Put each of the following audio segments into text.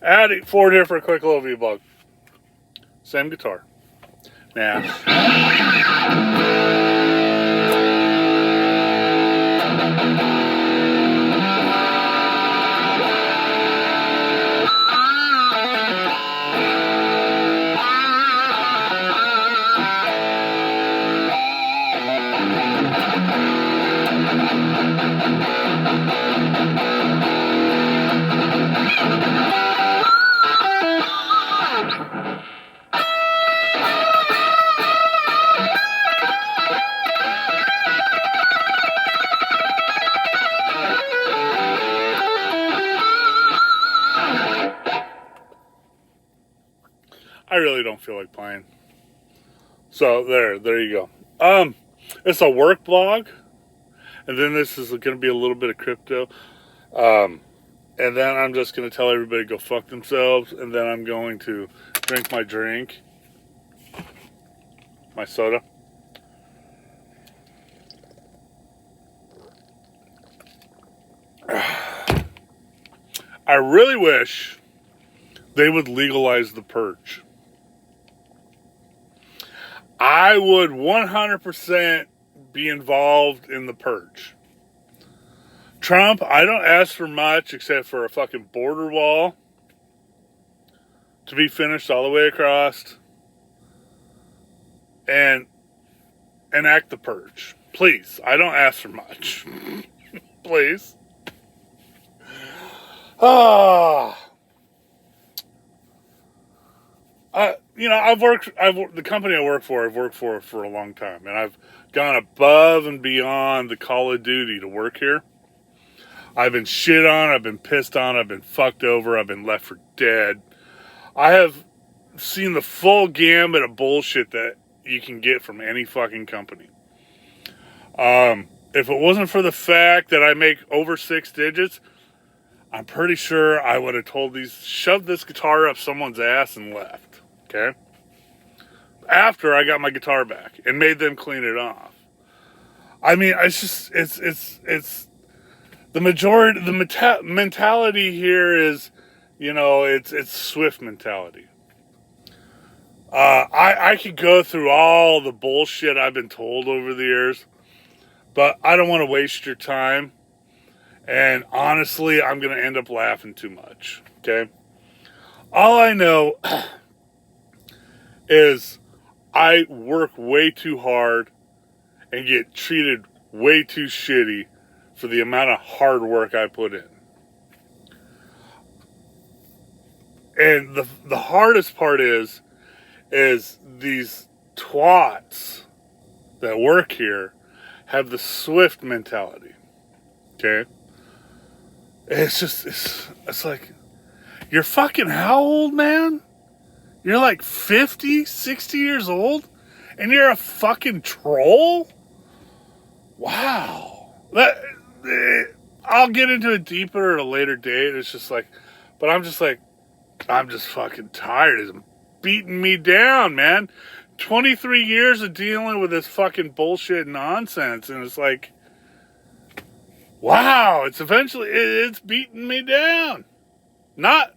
Adding 4 different quick little V-Bug. Same guitar. Nah. I really don't feel like playing. So there you go. It's a work blog, and then this is going to be a little bit of crypto. And then I'm just going to tell everybody to go fuck themselves, and then I'm going to drink my drink, my soda. I really wish they would legalize the purge. I would 100% be involved in the purge. Trump, I don't ask for much except for a fucking border wall to be finished all the way across and enact the purge. Please, I don't ask for much. Please. The company I work for, I've worked for a long time, and I've gone above and beyond the call of duty to work here. I've been shit on, I've been pissed on, I've been fucked over, I've been left for dead. I have seen the full gamut of bullshit that you can get from any fucking company. If it wasn't for the fact that I make over 6 digits, I'm pretty sure I would have told shove this guitar up someone's ass and left. Okay? After I got my guitar back and made them clean it off. I mean, it's the majority, the mentality here is, it's Swift mentality. I could go through all the bullshit I've been told over the years, but I don't want to waste your time. And honestly, I'm going to end up laughing too much. Okay? All I know is I work way too hard and get treated way too shitty for the amount of hard work I put in. And the hardest part is these twats that work here have the Swift mentality. Okay? It's like, you're fucking how old, man? You're like 50, 60 years old? And you're a fucking troll? Wow. I'll get into it deeper at a later date. It's just like, but I'm just fucking tired. It's beating me down, man. 23 years of dealing with this fucking bullshit nonsense. And it's like, wow, it's beating me down. Not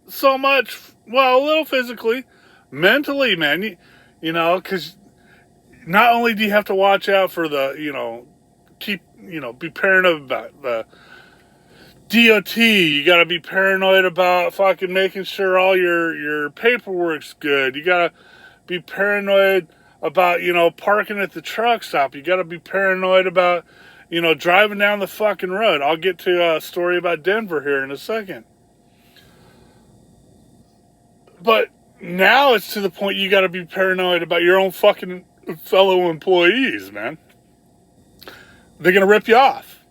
so much, well, a little physically, mentally, man. Because not only do you have to watch out for be paranoid about the DOT, you got to be paranoid about fucking making sure all your paperwork's good. You got to be paranoid about, parking at the truck stop. You got to be paranoid about, driving down the fucking road. I'll get to a story about Denver here in a second. But now it's to the point you got to be paranoid about your own fucking fellow employees, man. They're going to rip you off.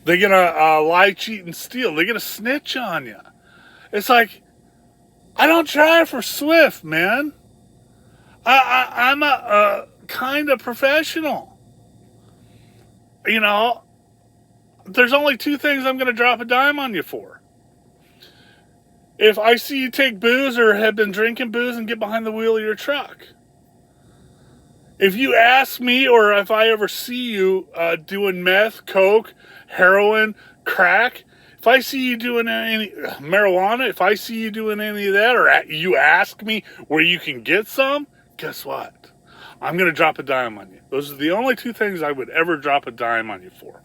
They're going to lie, cheat, and steal. They're going to snitch on you. It's like, I don't try for Swift, man. I'm a kind of professional. There's only 2 things I'm going to drop a dime on you for. If I see you take booze or have been drinking booze and get behind the wheel of your truck. If you ask me or if I ever see you doing meth, coke, heroin, crack, If I see you doing any marijuana, if I see you doing any of that, or you ask me where you can get some, guess what? I'm going to drop a dime on you. Those are the only two things I would ever drop a dime on you for.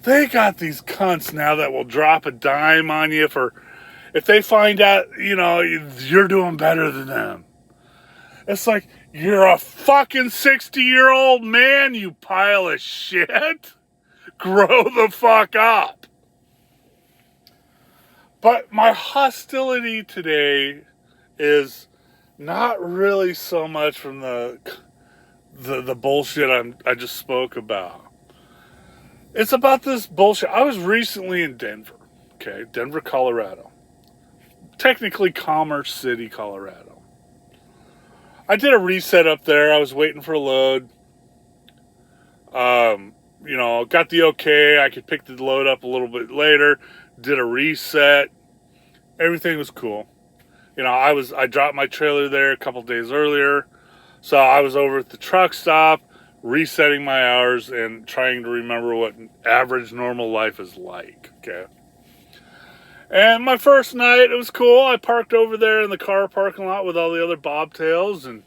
They got these cunts now that will drop a dime on you for, if they find out, you're doing better than them. It's like, you're a fucking 60-year-old man, you pile of shit. Grow the fuck up. But my hostility today is not really so much from the bullshit I just spoke about. It's about this bullshit. I was recently in Denver, okay? Denver, Colorado. Technically Commerce City, Colorado. I did a reset up there. I was waiting for a load. Got the okay. I could pick the load up a little bit later. Did a reset. Everything was cool. I dropped my trailer there a couple days earlier. So I was over at the truck stop, resetting my hours and trying to remember what average normal life is like. Okay. And my first night, it was cool. I parked over there in the car parking lot with all the other bobtails and,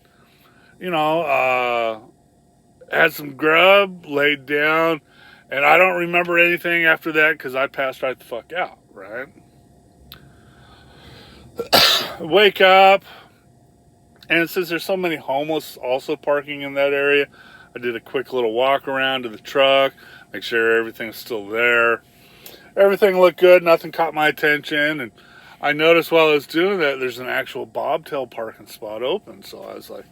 had some grub, laid down, and I don't remember anything after that because I passed right the fuck out, right? Wake up, and since there's so many homeless also parking in that area, I did a quick little walk around to the truck, make sure everything's still there. Everything looked good, nothing caught my attention, and I noticed while I was doing that, there's an actual bobtail parking spot open, so I was like,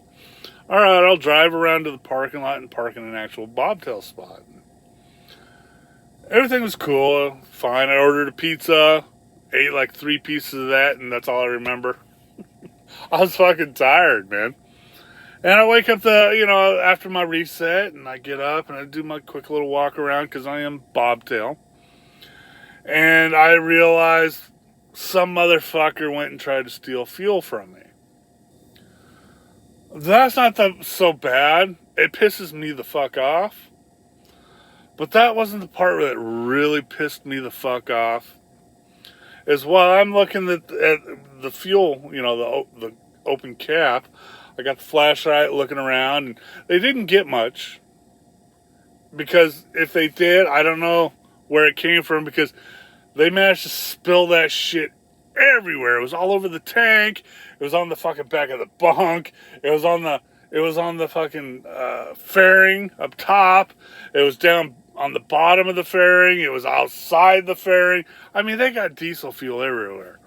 all right, I'll drive around to the parking lot and park in an actual bobtail spot. Everything was cool, fine. I ordered a pizza, ate like 3 pieces of that, and that's all I remember. I was fucking tired, man. And I wake up after my reset, and I get up and I do my quick little walk around because I am bobtail. And I realized some motherfucker went and tried to steal fuel from me. That's not so bad. It pisses me the fuck off. But that wasn't the part that really pissed me the fuck off. Is while I'm looking at the fuel, the open cap, I got the flashlight looking around, and they didn't get much. Because if they did, I don't know where it came from, because they managed to spill that shit everywhere. It was all over the tank. It was on the fucking back of the bunk. It was on the fucking fairing up top. It was down on the bottom of the fairing. It was outside the fairing. I mean, they got diesel fuel everywhere.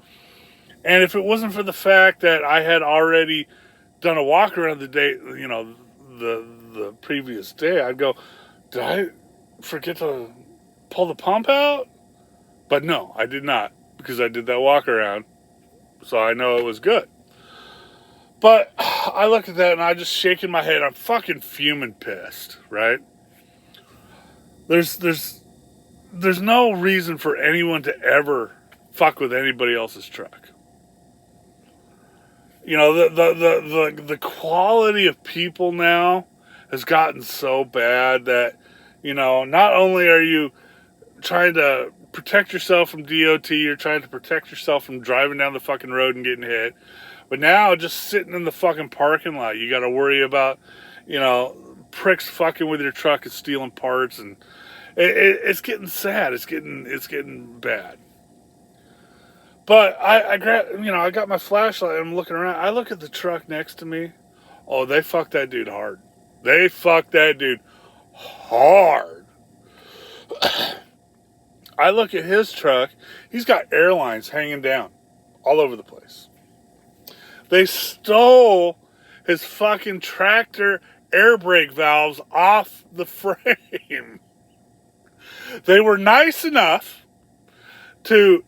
And if it wasn't for the fact that I had already done a walk around the day, the previous day, I'd go, did I forget to pull the pump out? But no, I did not, because I did that walk around, so I know it was good. But I looked at that and I just shaking my head. I'm fucking fuming pissed, right? There's no reason for anyone to ever fuck with anybody else's truck. The quality of people now has gotten so bad that, not only are you trying to protect yourself from DOT, you're trying to protect yourself from driving down the fucking road and getting hit. But now, just sitting in the fucking parking lot, you got to worry about, pricks fucking with your truck and stealing parts, and it's getting sad. It's getting bad. But I got my flashlight. I'm looking around. I look at the truck next to me. Oh, they fucked that dude hard. They fucked that dude hard. I look at his truck. He's got airlines hanging down all over the place. They stole his fucking tractor air brake valves off the frame. They were nice enough to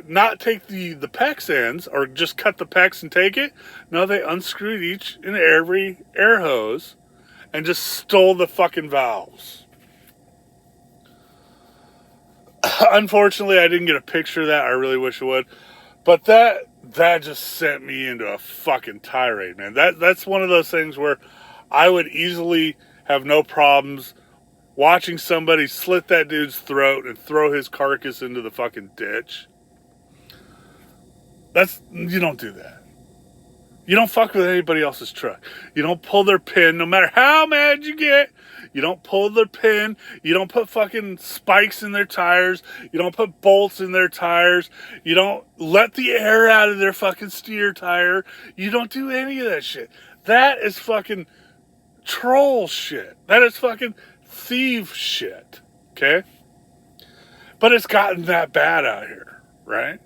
not take the PEX ends or just cut the PEX and take it. No, they unscrewed each and every air hose and just stole the fucking valves. Unfortunately, I didn't get a picture of that. I really wish I would. But that just sent me into a fucking tirade, man. That's one of those things where I would easily have no problems watching somebody slit that dude's throat and throw his carcass into the fucking ditch. You don't do that. You don't fuck with anybody else's truck. You don't pull their pin, no matter how mad you get. You don't pull their pin. You don't put fucking spikes in their tires. You don't put bolts in their tires. You don't let the air out of their fucking steer tire. You don't do any of that shit. That is fucking troll shit. That is fucking thief shit. Okay? But it's gotten that bad out here, right?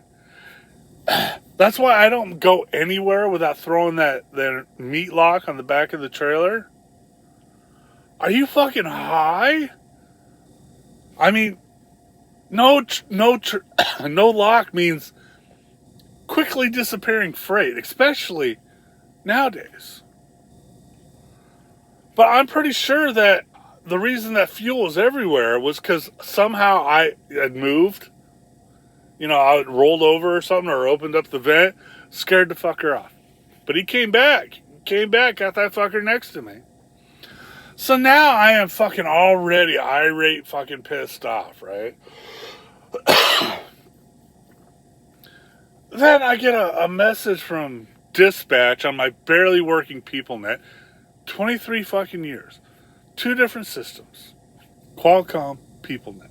That's why I don't go anywhere without throwing that meat lock on the back of the trailer. Are you fucking high? I mean, no lock means quickly disappearing freight, especially nowadays. But I'm pretty sure that the reason that fuel was everywhere was because somehow I had moved. You know, I rolled over or something, or opened up the vent, scared the fucker off. But he came back. Got that fucker next to me. So now I am fucking already irate, fucking pissed off, right? Then I get a message from dispatch on my barely working PeopleNet. 23 fucking years. 2 different systems. Qualcomm, PeopleNet.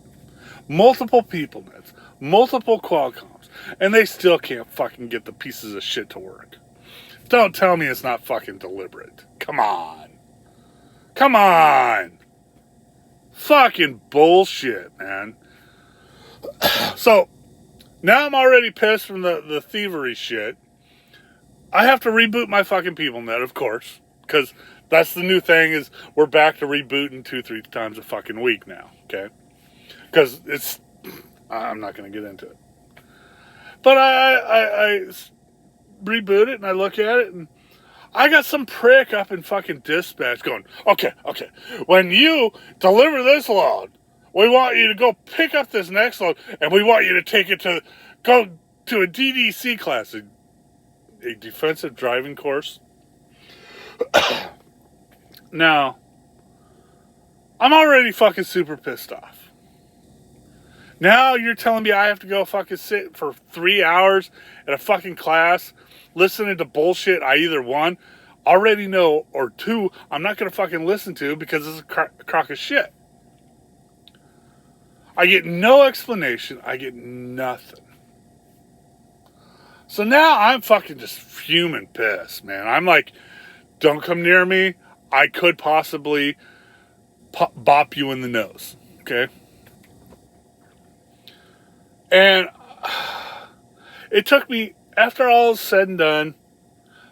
Multiple PeopleNets. Multiple Qualcomms, and they still can't fucking get the pieces of shit to work. Don't tell me it's not fucking deliberate. Come on. Fucking bullshit, man. So, now I'm already pissed from the thievery shit. I have to reboot my fucking PeopleNet, of course, because that's the new thing is we're back to rebooting 2-3 times a fucking week now, okay? Because I'm not going to get into it. But I reboot it and I look at it and I got some prick up in fucking dispatch going, okay, when you deliver this load, we want you to go pick up this next load and we want you to take it go to a DDC class, a defensive driving course. Now, I'm already fucking super pissed off. Now you're telling me I have to go fucking sit for 3 hours at a fucking class listening to bullshit I either 1, already know, or 2, I'm not going to fucking listen to because it's a crock of shit. I get no explanation. I get nothing. So now I'm fucking just fuming pissed, man. I'm like, don't come near me. I could possibly bop you in the nose, okay? And it took me, after all is said and done,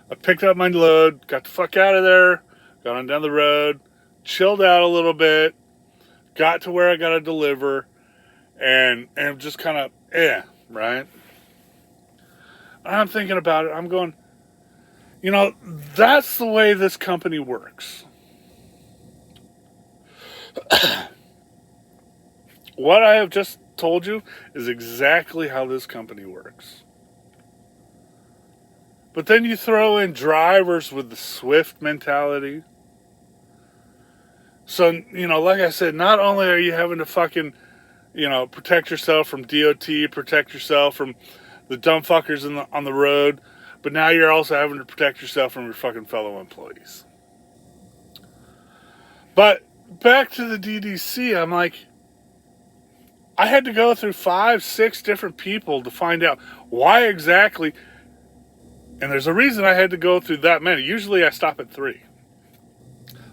I picked up my load, got the fuck out of there, got on down the road, chilled out a little bit, got to where I got to deliver, and just kind of, right? And I'm thinking about it. I'm going, that's the way this company works. What I have just told you is exactly how this company works. But then you throw in drivers with the Swift mentality. So, like I said, not only are you having to fucking, protect yourself from DOT, protect yourself from the dumb fuckers on the road, but now you're also having to protect yourself from your fucking fellow employees. But back to the DDC, I'm like, I had to go through 5-6 different people to find out why exactly. And there's a reason I had to go through that many. Usually I stop at 3.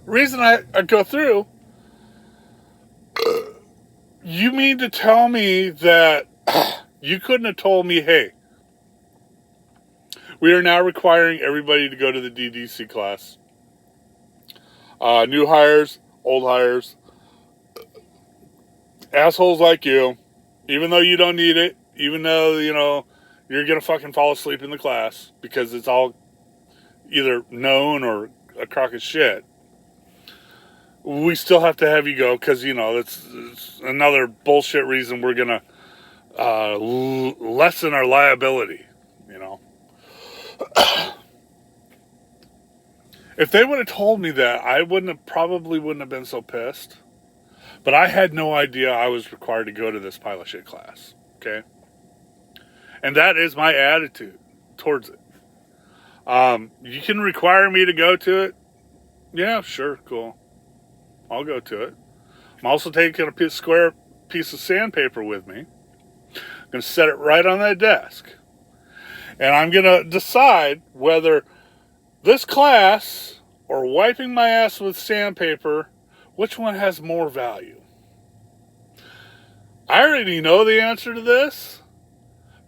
The reason I go through, you mean to tell me that you couldn't have told me, hey, we are now requiring everybody to go to the DDC class. New hires, old hires, assholes like you, even though you don't need it, even though, you're going to fucking fall asleep in the class because it's all either known or a crock of shit. We still have to have you go because, it's another bullshit reason we're going to lessen our liability, If they would have told me that, I probably wouldn't have been so pissed. But I had no idea I was required to go to this pile of shit class. Okay? And that is my attitude towards it. You can require me to go to it. Yeah, sure, cool. I'll go to it. I'm also taking a square piece of sandpaper with me. I'm going to set it right on that desk. And I'm going to decide whether this class or wiping my ass with sandpaper, which one has more value. I already know the answer to this,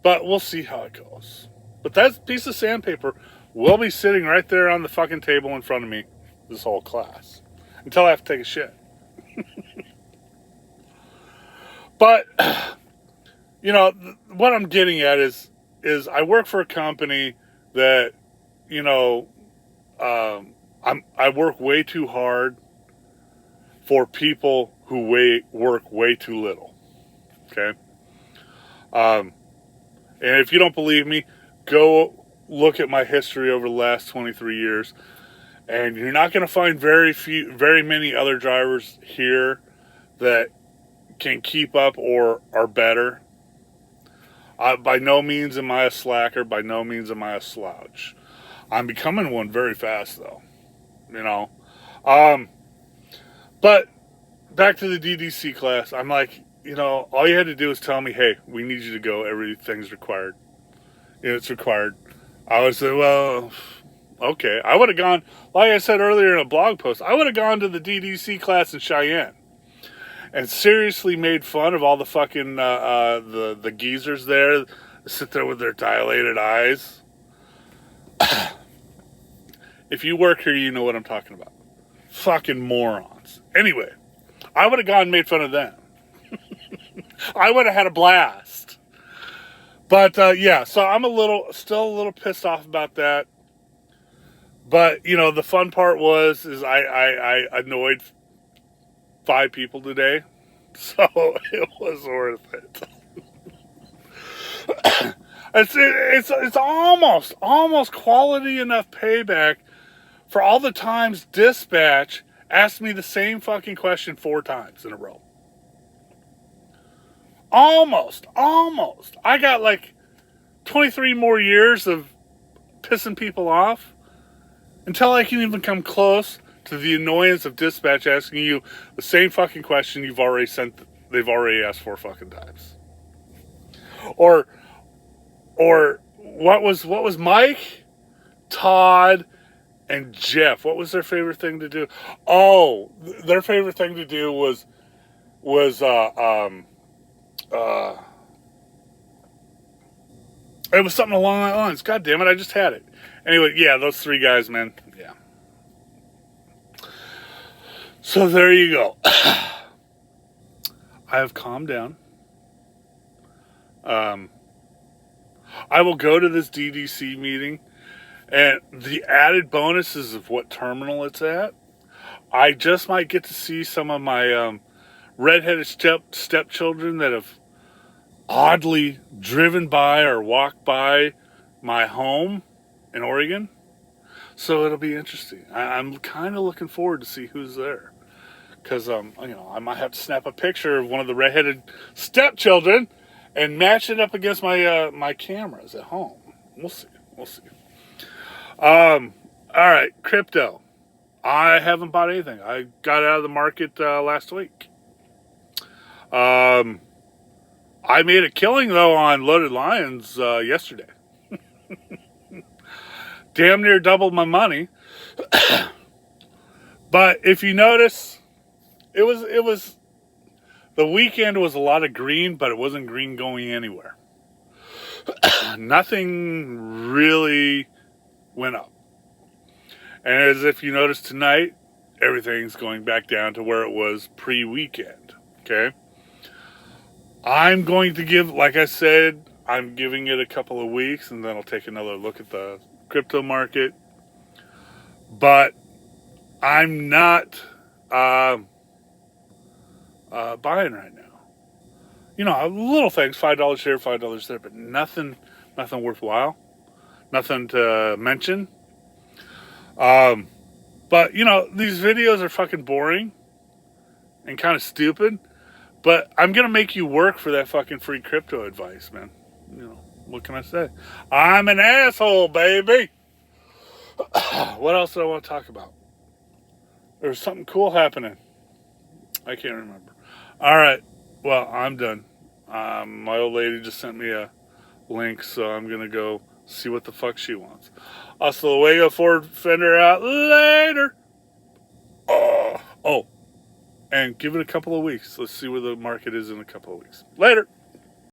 but we'll see how it goes. But that piece of sandpaper will be sitting right there on the fucking table in front of me this whole class until I have to take a shit. But, you know, what I'm getting at is I work for a company that, you know, I work way too hard for people who work way too little. Okay? And if you don't believe me, go look at my history over the last 23 years, and you're not going to find very many other drivers here that can keep up or are better. By no means am I a slacker. By no means am I a slouch. I'm becoming one very fast, though. You know. But back to the DDC class. I'm like, you know, all you had to do was tell me, hey, we need you to go. Everything's required. You know, it's required. I would say, well, okay. I would have gone, like I said earlier in a blog post, I would have gone to the DDC class in Cheyenne and seriously made fun of all the fucking the geezers there that sit there with their dilated eyes. If you work here, you know what I'm talking about. Fucking morons. Anyway, I would have gone and made fun of them. I would have had a blast. But yeah, so I'm still a little pissed off about that. But you know, the fun part is I annoyed 5 people today, so it was worth it. It's almost quality enough payback for all the times dispatch asked me the same fucking question 4 times in a row. Almost. I got like 23 more years of pissing people off until I can even come close to the annoyance of dispatch asking you the same fucking question they've already asked 4 fucking times. Or what was Mike, Todd, and Jeff? What was their favorite thing to do? Oh, their favorite thing to do was it was something along that lines. God damn it, I just had it. Anyway, yeah, those 3 guys, man. Yeah. So there you go. I have calmed down. I will go to this DDC meeting, and the added bonuses of what terminal it's at. I just might get to see some of my redheaded stepchildren that have oddly driven by or walked by my home in Oregon. So it'll be interesting. I'm kind of looking forward to see who's there. Because, you know, I might have to snap a picture of one of the redheaded stepchildren and match it up against my cameras at home. We'll see. All right, crypto. I haven't bought anything. I got out of the market last week. I made a killing, though, on Loaded Lions yesterday. Damn near doubled my money. But if you notice, it was the weekend was a lot of green, but it wasn't green going anywhere. Nothing really went up. And as if you notice tonight, everything's going back down to where it was pre-weekend. Okay? I'm going to give, like I said, I'm giving it a couple of weeks, and then I'll take another look at the crypto market. But I'm not buying right now. You know, little things, $5 here, $5 there, but nothing worthwhile. Nothing to mention. But, you know, these videos are fucking boring. and kind of stupid. But I'm going to make you work for that fucking free crypto advice, man. You know, what can I say? I'm an asshole, baby. What else do I want to talk about? There's something cool happening. I can't remember. All right. Well, I'm done. My old lady just sent me a link, so I'm going to go see what the fuck she wants. Hasta luego, Ford Fender out later. Oh, and give it a couple of weeks. Let's see where the market is in a couple of weeks. Later.